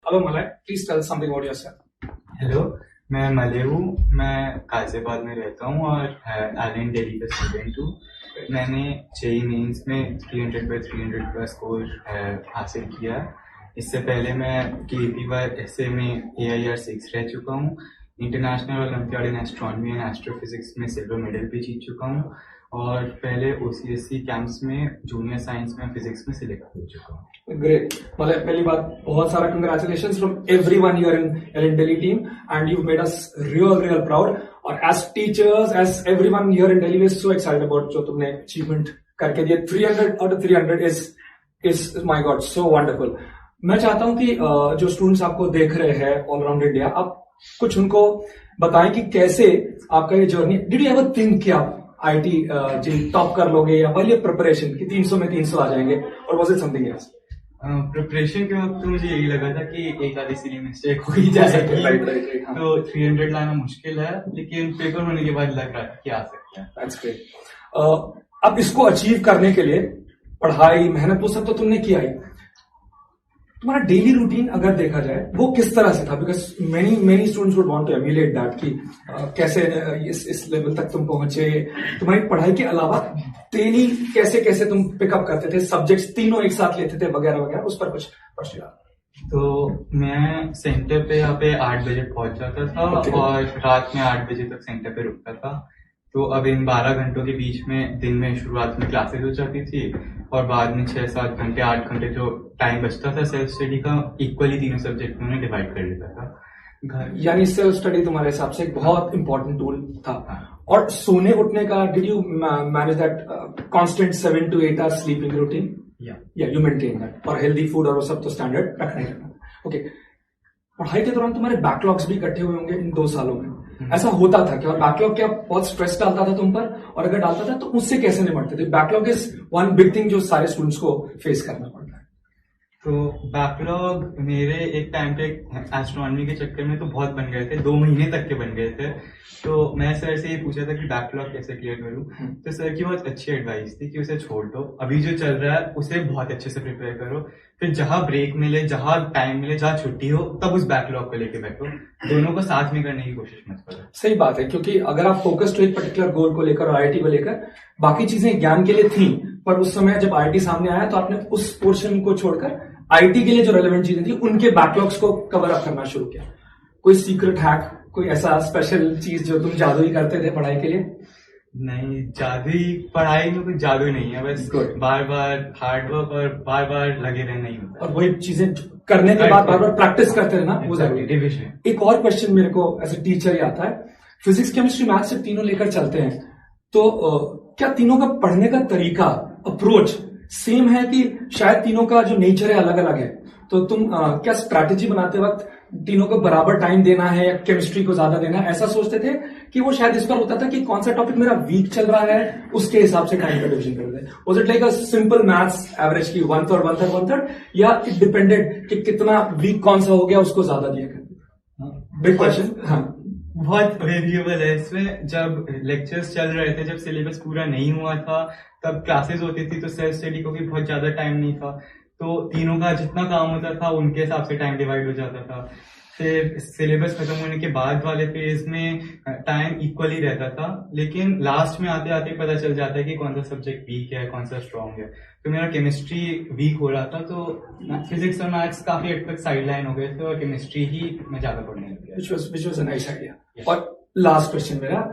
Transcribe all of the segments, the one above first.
Hello Malay, please tell us something about yourself. Hello, मैं Malay हूँ। मैं गाजियाबाद में रहता हूँ और आइलैंड दिल्ली का स्टूडेंट हूँ। मैंने जेईई मेंस में 300 बाय 300 का स्कोर हासिल किया। इससे पहले मैं KPY में AIR6 रह चुका हूँ। International olympiad in astronomy and astrophysics में सिल्वर मेडल भी जीत चुका हूँ और पहले OCSC कैंप्स में जूनियर साइंस में फिजिक्स में सिलेक्ट हो चुका हूँ। Great. मतलब पहली बात बहुत सारा congratulations from everyone here in Ellen Delhi team and you've made us real proud. और as teachers, as everyone here in Delhi is so excited about जो तुमने achievement करके दिया 300 out of 300 is my God so wonderful. मैं चाहता हूँ कि जो स्टूडेंट्स आपको देख रहे हैं ऑल अराउंड इंडिया, आप कुछ उनको बताएं कि कैसे आपका ये journey, did you ever think कि आप आईटी जी टॉप कर लोगे या पहले प्रिपरेशन की 300 में 300 आ जाएंगे और was it something else? Preparation के वक्त तो मुझे यही लगा था कि एक आधी सीरी मिस्टेक हो ही जाएगी। राइट। तो 300 लाना मुश्किल है, लेकिन पेपर होने के बाद लग रहा था कि आ सकते हैं। That's great. अब इसको अचीव करने के लिए पढ़ाई, मेहनत, वो सब तो तुमने किया ही। तुम्हारा डेली रूटीन अगर देखा जाए वो किस तरह से था? Because many students would want to emulate that कि कैसे इस लेवल तक तुम पहुंचे। तुम्हारी पढ़ाई के अलावा डेली कैसे कैसे तुम पिकअप करते थे, सब्जेक्ट्स तीनों एक साथ लेते थे वगैरह वगैरह, उस पर कुछ प्रश्न। तो मैं सेंटर पे यहाँ पे 8 बजे पहुंच जाता था और रात में 8 बजे तक सेंटर पे रुकता था। तो अब इन 12 घंटों के बीच में दिन में शुरुआत में क्लासेस हो जाती थी और बाद में 6-7 घंटे 8 घंटे जो टाइम बचता था सेल्फ स्टडी का, इक्वली तीनों सब्जेक्ट में डिवाइड कर लेता था। यानी सेल्फ स्टडी तुम्हारे हिसाब से एक बहुत इंपॉर्टेंट टूल था। और सोने उठने का, did you manage that constant 7 to 8 hours sleeping routine? या यू मेंटेन दैट? और हेल्दी फूड और वो सब तो स्टैंडर्ड रखना ही रखना। ओके। पढ़ाई के दौरान तुम्हारे बैकलॉग्स भी इकट्ठे हुए होंगे इन 2 सालों में, ऐसा होता था क्या? और बैकलॉग क्या बहुत स्ट्रेस डालता था तुम पर? और अगर डालता था तो उससे कैसे निपटते थे? Backlog is one big thing जो सारे स्टूडेंट्स को फेस करना पड़ता है। तो बैकलॉग मेरे एक टाइम पे एस्ट्रोनॉमी के चक्कर में तो बहुत बन गए थे, 2 महीने तक के बन गए थे। तो मैं सर से ये पूछा था कि बैकलॉग कैसे क्लियर करूं। तो सर की बहुत अच्छी एडवाइस थी कि उसे छोड़ दो, अभी जो चल रहा है उसे बहुत अच्छे से प्रिपेयर करो, फिर जहां ब्रेक मिले, जहां टाइम मिले, जहां छुट्टी हो, तब उस बैकलॉग को लेके बैठो। दोनों को साथ में करने की कोशिश मत करो। सही बात है, क्योंकि अगर आप फोकस्ड हो एक पर्टिकुलर गोल को लेकर और आईआईटी को लेकर, बाकी चीजें ज्ञान के लिए थी, पर उस समय जब आईआईटी सामने आया तो आपने उस पोर्शन को छोड़कर आईटी के लिए जो रेलेवेंट चीजें थी उनके बैकलॉग्स को कवर अप करना शुरू किया। कोई सीक्रेट हैक, कोई ऐसा स्पेशल चीज जो तुम जादू ही करते थे पढ़ाई के लिए? नहीं, जादू पढ़ाई में कुछ जादू नहीं है, बस बार बार हार्डवर्क और बार बार लगे रहना ही होता है। और वही चीजें करने के बाद बार बार प्रैक्टिस करते रहना, वो जरूरी है। एक और क्वेश्चन मेरे को एज ए टीचर ही आता है, फिजिक्स केमिस्ट्री मैथ्स से तीनों लेकर चलते हैं, तो क्या तीनों का पढ़ने का तरीका, अप्रोच सेम है कि शायद तीनों का जो नेचर है अलग अलग है? तो तुम क्या स्ट्रैटेजी बनाते वक्त तीनों को बराबर टाइम देना है या केमिस्ट्री को ज्यादा देना है, ऐसा सोचते थे कि वो शायद इस पर होता था कि कौन सा टॉपिक मेरा वीक चल रहा है उसके हिसाब से टाइम का डिवीजन कर दे? Was it like a simple maths average की 1/3 या इट डिपेंडेड कि कितना वीक कौन सा हो गया उसको ज्यादा दिया करते? Big question. हाँ, बहुत वेरिएबल है इसमें। जब लेक्चर्स चल रहे थे, जब सिलेबस पूरा नहीं हुआ था, तब क्लासेस होती थी, तो सेल्फ स्टडी को भी बहुत ज्यादा टाइम नहीं था, तो तीनों का जितना काम होता था उनके हिसाब से टाइम डिवाइड हो जाता था। फिर सिलेबस खत्म होने के बाद वाले फेज में टाइम इक्वली रहता था, लेकिन लास्ट में आते आते पता चल जाता है कि कौन सा सब्जेक्ट वीक है, कौन सा स्ट्रांग है। तो मेरा केमिस्ट्री वीक हो रहा था, तो फिजिक्स और मैथ्स काफी हद तक साइड लाइन हो गए थे और केमिस्ट्री ही मैं ज्यादा पढ़ने लग गया। which was a nice idea। और लास्ट क्वेश्चन मेरा,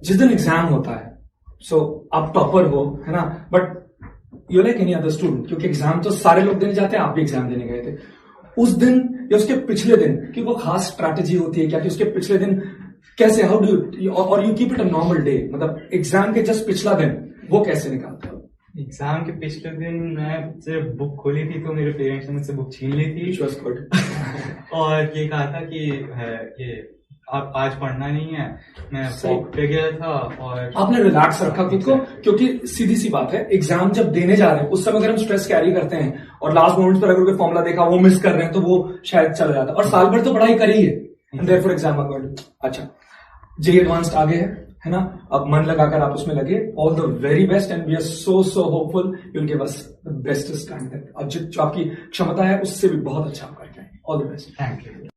जिस दिन एग्जाम होता है, सो आप टॉपर हो, है ना, but you like any other student, क्योंकि एग्जाम तो सारे लोग देने जाते हैं, आप भी एग्जाम देने गए थे। उस दिन या उसके पिछले दिन की वो खास स्ट्रैटेजी होती है क्या कि उसके पिछले दिन कैसे, हाउ डू यू, और you keep it a normal day, मतलब एग्जाम के जस्ट पिछला दिन वो कैसे निकालते हो? एग्जाम के पिछले दिन मैं जब बुक खोली थी तो मेरे पेरेंट्स ने मुझसे बुक छीन ली थी और ये कहा था कि ये आप आज पढ़ना नहीं है। मैं वॉक पे गया था और आपने रिलैक्स रखा खुद को, क्योंकि सीधी सी बात है, एग्जाम जब देने जा रहे हैं उस समय अगर हम स्ट्रेस कैरी करते हैं और लास्ट मोमेंट पर अगर कोई फॉर्मूला देखा वो मिस कर रहे हैं तो वो शायद चला जाता है। और साल भर तो पढ़ाई करी है, देयरफॉर एग्जाम अच्छा जेईई एडवांस्ड आगे है ना, अब मन लगाकर आप उसमें लगे। All the very best and we are so hopeful you will give us the best standard, और जो आपकी क्षमता है उससे भी बहुत अच्छा आप कर जाएंगे। All the best. Thank you.